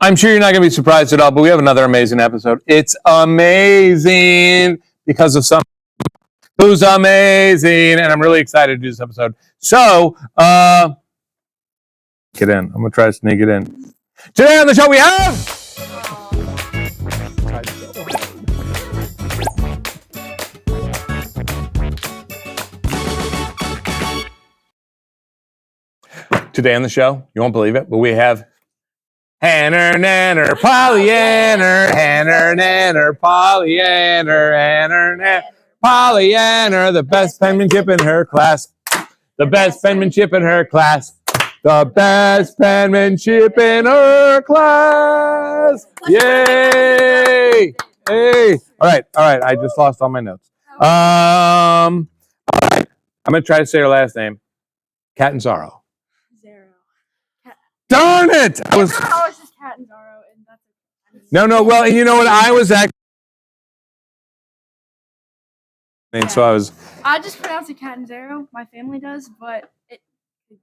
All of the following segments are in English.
I'm sure you're not going to be surprised at all, but we have another amazing episode. It's amazing because of some who's amazing, and I'm really excited to do this episode. So, get in. I'm going to try to sneak it in. Today on the show we have... Today on the show, you won't believe it, but we have Hanner, Nanner, Pollyanner, Hanner, Nanner, Pollyanner, Hanner, Nanner, Pollyanner, the best penmanship in her class. The best penmanship in her class. The best penmanship in her class. Yay! Hey! All right. I just lost all my notes. All right. I'm going to try to say her last name. Catanzaro. Darn it! I was just Catanzaro, and that's no. Well, you know what? I was actually. So I just pronounce it Catanzaro. My family does, but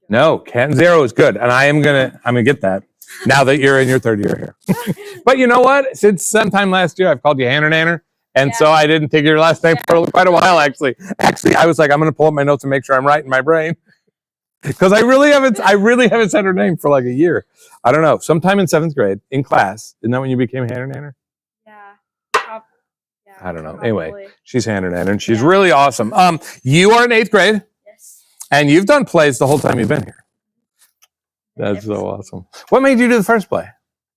no, Catanzaro is good, and I'm gonna get that now that you're in your third year here. But you know what? Since sometime last year, I've called you Hanner Nanner, and so I didn't take your last name for quite a while. Actually, I was like, I'm gonna pull up my notes and make sure I'm right in my brain. Because I really haven't said her name for like a year. I don't know. Sometime in 7th grade in class. Isn't that when you became Hanner Nanner? Yeah. I don't know. Probably. Anyway, she's Hanner Nanner, and she's really awesome. You are in 8th grade. Yes. And you've done plays the whole time you've been here. That's so awesome. What made you do the first play?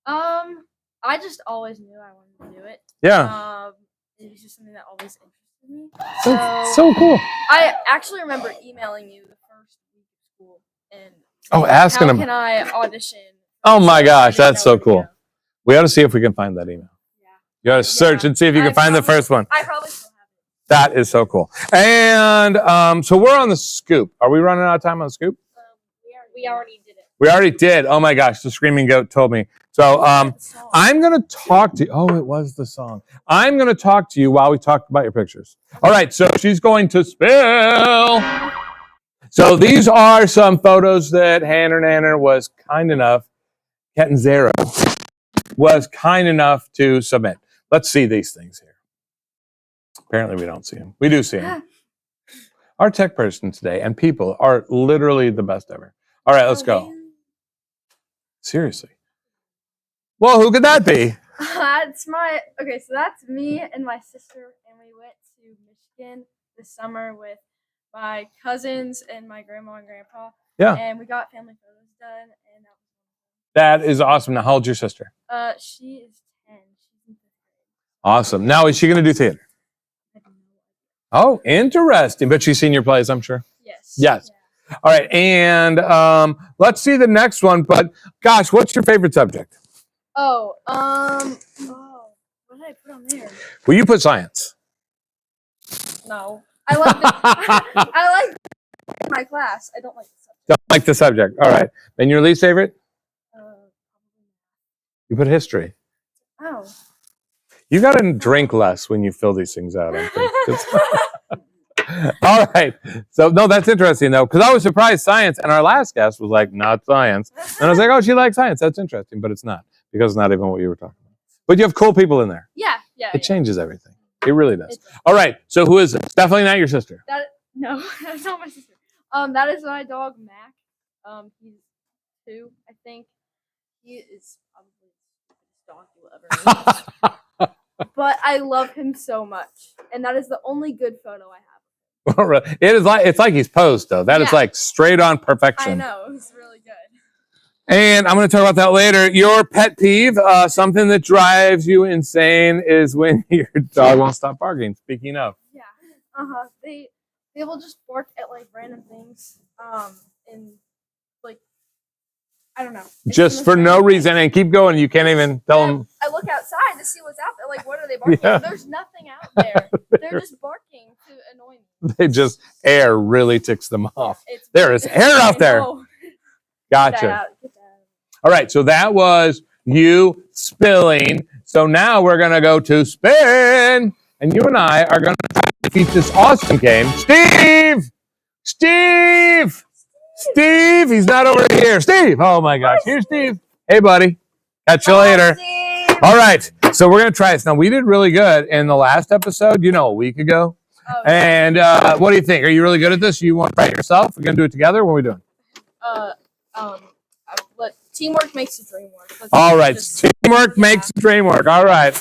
I just always knew I wanted to do it. Yeah. It was just something that always interested me. So cool. I actually remember emailing you the first week of school and asking how him. Can I audition? Oh my gosh, that's so cool. We ought to see if we can find that email. Yeah. You ought to search and see if you can find the first one. I probably still have it. That is so cool. And so we're on the scoop. Are we running out of time on the scoop? We already did it. We already did. Oh my gosh, the Screaming Goat told me. So I'm going to talk to you. Oh, it was the song. I'm going to talk to you while we talk about your pictures. All right, so she's going to spill. So these are some photos that Hanner Nanner was kind enough, Catanzaro was kind enough to submit. Let's see these things here. Apparently we don't see them. We do see them. Our tech person today and people are literally the best ever. All right, let's go. Seriously. Well, who could that be? So that's me and my sister, and we went to Michigan this summer with my cousins and my grandma and grandpa. Yeah. And we got family photos done, and that is awesome. Now, how old's your sister? She is 10. She's in 5th grade. Awesome. Now, is she going to do theater? Oh, interesting. But she's seen your plays, I'm sure. Yes. Yeah. All right, and let's see the next one. But gosh, what's your favorite subject? What did I put on there? Well, you put science. No, I like my class. I don't like the subject. Don't like the subject. All right. Then your least favorite? You put history. Oh. You got to drink less when you fill these things out, I think. All right. So, no, that's interesting, though, because I was surprised science, and our last guest was like, not science. And I was like, oh, she likes science. That's interesting, but it's not, because it's not even what you were talking about. But you have cool people in there. Yeah. It changes everything. It really does. All right. So who is this? Definitely not your sister. No, that's not my sister. That is my dog, Mac. He's 2, I think. He is probably the dog you will ever meet. But I love him so much, and that is the only good photo I have. It's like he's posed, though. That is like straight on perfection. I know. It's really good. And I'm going to talk about that later. Your pet peeve, something that drives you insane, is when your dog won't stop barking. Speaking of. Yeah. They will just bark at like random things. And like, I don't know. Just for no reason, and keep going. You can't even tell them. I look outside to see what's out there. Like, what are they barking? Yeah. There's nothing out there. They're just barking to annoy me. They just air really ticks them off. There is air out there. Gotcha. Get that out. All right, so that was you spilling. So now we're going to go to spin. And you and I are going to defeat this awesome game. Steve! He's not over here. Steve! Oh, my gosh. Here's Steve. Hey, buddy. Catch you later. Steve. All right. So we're going to try this. Now, we did really good in the last episode, a week ago. Oh, And what do you think? Are you really good at this? You want to try it yourself? We're going to do it together? What are we doing? Teamwork makes the dream work. All right. Teamwork makes the dream work. All right.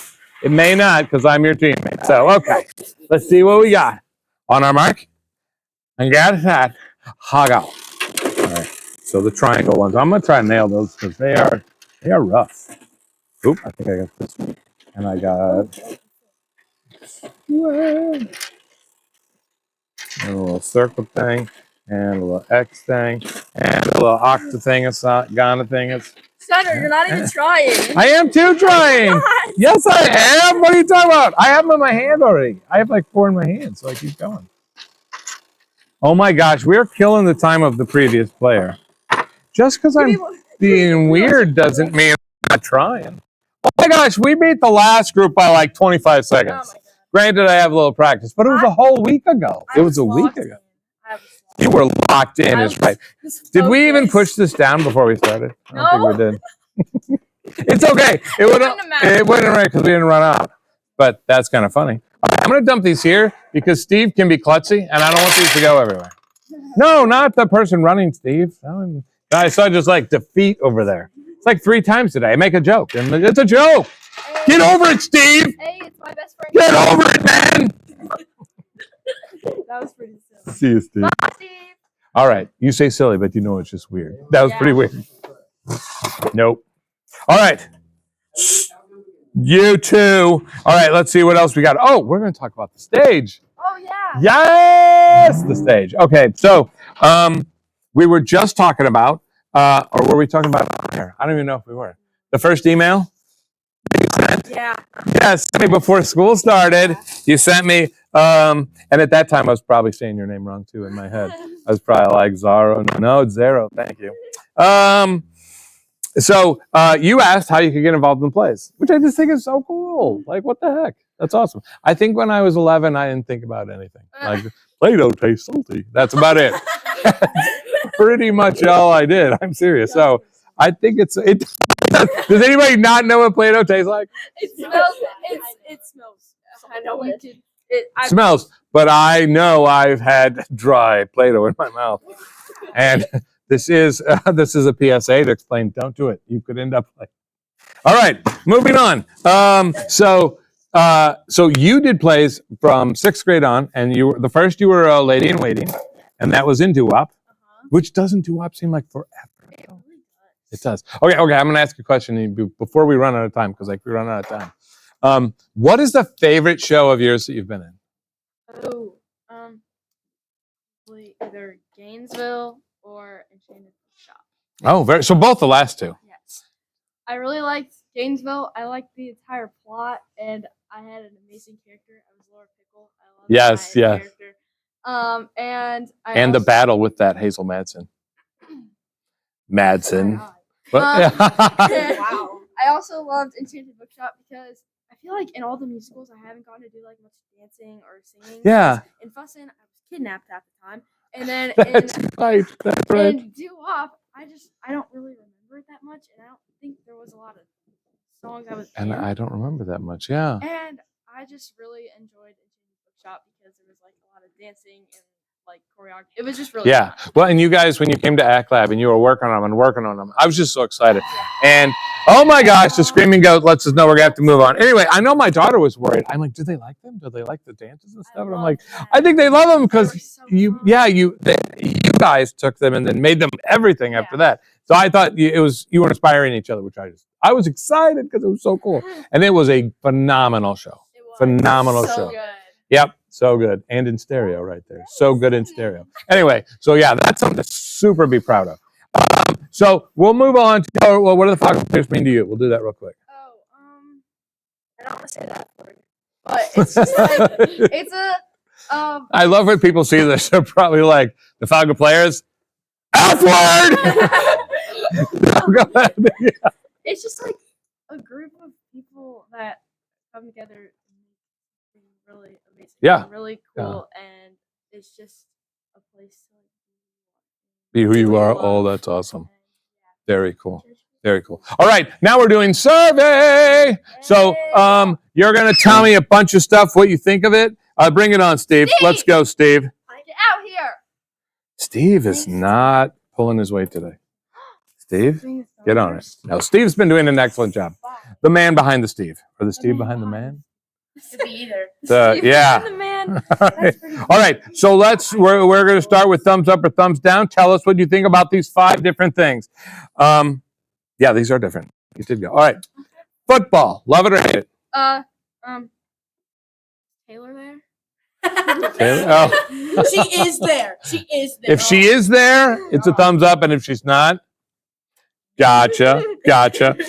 It may not because I'm your teammate. So, okay. Let's see what we got. On our mark. And get that. Hog out. All right. So the triangle ones. I'm going to try and nail those because they are rough. Oop, I think I got this one. And I got a little circle thing, and a little X thing, and a little octa thing, Ghana thing. Center, you're not even trying. I am too trying. Yes, I am. What are you talking about? I have them in my hand already. I have like 4 in my hand, so I keep going. Oh my gosh, we're killing the time of the previous player. Just because I'm being weird doesn't mean I'm not trying. Oh my gosh, we beat the last group by like 25 seconds. Oh my God. Granted, I have a little practice, but it was a whole week ago. It was a week ago. You were locked in, is right. Did we even push this down before we started? I don't think we did. It's okay. It wouldn't right because we didn't run out. But that's kind of funny. All right, I'm going to dump these here because Steve can be klutzy, and I don't want these to go everywhere. No, not the person running, Steve. I saw just like defeat over there. It's like 3 times today. I make a joke, and it's a joke. Hey, Get over it, Steve. Hey, it's my best friend. Get over it, man. That was pretty silly. See you, Steve. Bye, Steve. All right. You say silly, but you know it's just weird. That was pretty weird. Nope. All right. You too. All right. Let's see what else we got. Oh, we're going to talk about the stage. Oh, yeah. Yes, the stage. Okay. So we were just talking about, or were we talking about here? I don't even know if we were. The first email? Yeah. Yes, before school started, you sent me, and at that time I was probably saying your name wrong too in my head. I was probably like Zaro. No, it's Zero. Thank you. So you asked how you could get involved in the plays, which I just think is so cool. Like, what the heck? That's awesome. I think when I was 11, I didn't think about anything. Like, Play-Doh tastes salty. That's about it. Pretty much all I did. I'm serious. So I think it. Does anybody not know what Play-Doh tastes like? It smells. It smells. I know it. It smells, but I know I've had dry Play-Doh in my mouth, and this is a PSA to explain. Don't do it. You could end up like. All right, moving on. So you did plays from 6th grade on, and you were a lady in waiting, and that was in doo-wop, which doesn't doo-wop seem like forever? It does. Okay. I'm going to ask you a question before we run out of time, because we run out of time. What is the favorite show of yours that you've been in? Oh, either Gainesville or Enchanted Shop. Oh, so both the last 2. Yes. I really liked Gainesville. I liked the entire plot, and I had an amazing character. I was Laura Pickle. I loved my character. And the battle with that Hazel Madsen. Wow. Wow. I also loved Enchanted Bookshop because I feel like in all the musicals I haven't gotten to do like much dancing or singing. Yeah. In Fussin, I was kidnapped half the time, and then That's right. in Doo-Wop, I don't really remember it that much, and I don't think there was a lot of songs I was in. I don't remember that much. Yeah. And I just really enjoyed Enchanted Bookshop because there was like a lot of dancing and like choreography. It was just really fun. Well, and you guys, when you came to Act Lab and you were working on them, I was just so excited. And oh my gosh, the Screaming Goat lets us know we're gonna have to move on. Anyway, I know my daughter was worried. I'm like, do they like them? Do they like the dances and stuff? And I'm like, I think they love them because you guys took them and then made them everything after that. So I thought you were inspiring each other, which I was excited because it was so cool. And it was a phenomenal show. Phenomenal show. Good. Yep, so good. And in stereo right there. So good in stereo. Anyway, so yeah, that's something to super be proud of. So we'll move on to, what do the Falcon players mean to you? We'll do that real quick. I don't want to say that word, but it's just like, it's a, I love when people see this. They're probably like, the Falcon players, F word! Go ahead. Yeah. It's just like a group of people that come together and make something really amazing. Yeah. Really cool, and it's just a place to Be who you are. Oh, that's awesome. Very cool. Very cool. All right, now we're doing survey. So you're going to tell me a bunch of stuff, what you think of it. Bring it on, Steve. Let's go, Steve. Get out here. Steve is not pulling his weight today. Steve, get on it. No, Steve's been doing an excellent job. The man behind the Steve. Or the Steve behind the man? Could be either. Yeah. The man. All right. So we're going to start with thumbs up or thumbs down. Tell us what you think about these 5 different things. Yeah, these are different. You did go. All right. Football. Love it or hate it? Taylor there? Taylor? Oh. She is there. She is there. If she is there, it's a thumbs up, and if she's not, gotcha.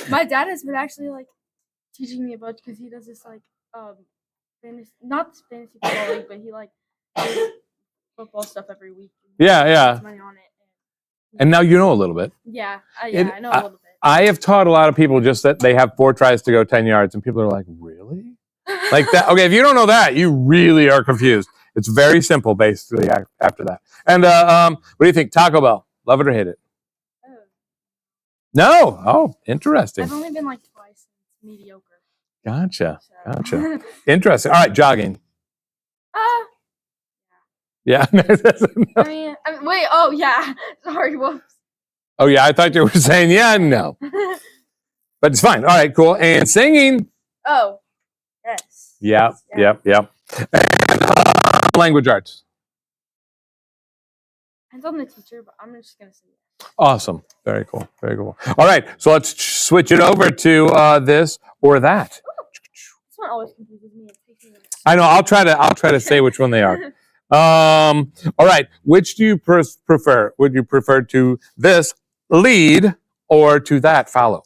My dad has been actually like teaching me about because he does this like fantasy, not fantasy football league, but he like does football stuff every week. Yeah. Money on it. And now you know a little bit. Yeah, I know a little bit. I have taught a lot of people just that they have 4 tries to go 10 yards, and people are like, really? Like that? Okay, if you don't know that, you really are confused. It's very simple, basically, after that. And what do you think? Taco Bell, love it or hate it? Oh. No? Oh, interesting. I've only been like twice. It's mediocre. Gotcha. So. Interesting. All right, jogging. Yeah. I mean, wait. Oh, yeah. Sorry. Whoops. Oh, yeah. I thought you were saying, yeah, no. But it's fine. All right, cool. And singing. Oh, yes. Yep. And, language arts. Depends on the teacher, but I'm just going to say yes. Awesome. Very cool. All right. So let's switch it over to this or that. This one always confuses me. I know. I'll try to say which one they are. All right. Which do you prefer? Would you prefer to this lead or to that follow?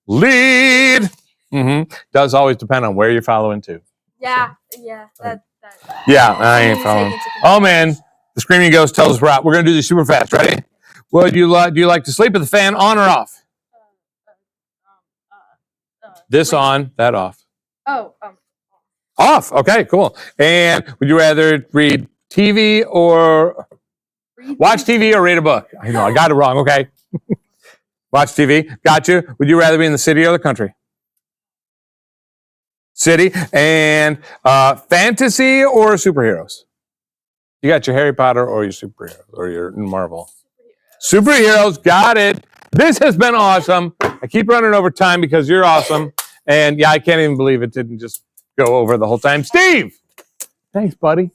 Lead. Does always depend on where you're following to. Yeah. That. Yeah, I ain't following. Oh man, the screaming ghost tells us we're gonna do this super fast. Ready? Would you do you like to sleep with the fan on or off? This on, that off. Oh. Off. Okay, cool. And would you rather read TV or watch TV or read a book? I know I got it wrong. Okay. Watch TV. Got you. Would you rather be in the city or the country? City. And fantasy or superheroes? You got your Harry Potter or your superheroes or your Marvel? Superheroes. Got it. This has been awesome. I keep running over time because you're awesome. And yeah, I can't even believe it didn't just go over the whole time. Steve! Thanks, buddy.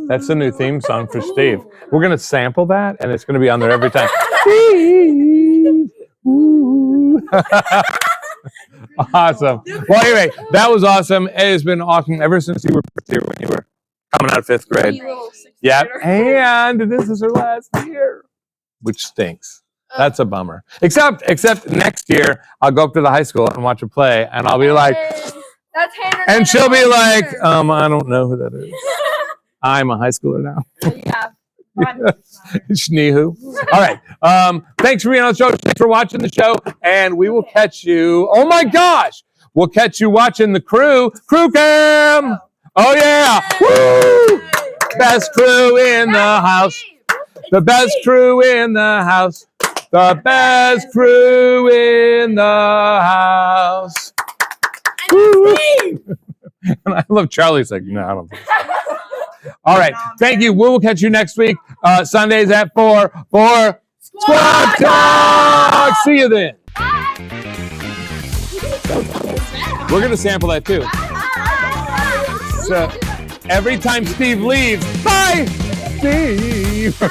That's the new theme song for Steve. We're going to sample that, and it's going to be on there every time. Steve! Awesome. Well, anyway, that was awesome. It has been awesome ever since you were here when you were coming out of 5th grade. Yeah, and this is her last year, which stinks. That's a bummer. Except next year, I'll go up to the high school and watch a play, and I'll be like, that's and she'll be like, I don't know who that is. I'm a high schooler now. Yeah. Shneehoo. All right. Thanks for being on the show. Thanks for watching the show, and we will catch you. Oh my gosh, we'll catch you watching the crew cam. Oh yeah. Woo! Best crew in the house. The best crew in the house. The best crew in the house. Woo! And I love Charlie's like, no, I don't think so. All right. Thank you. We will catch you next week, Sundays at 4 for Squawk Talk. See you then. We're going to sample that too. So every time Steve leaves, bye, Steve.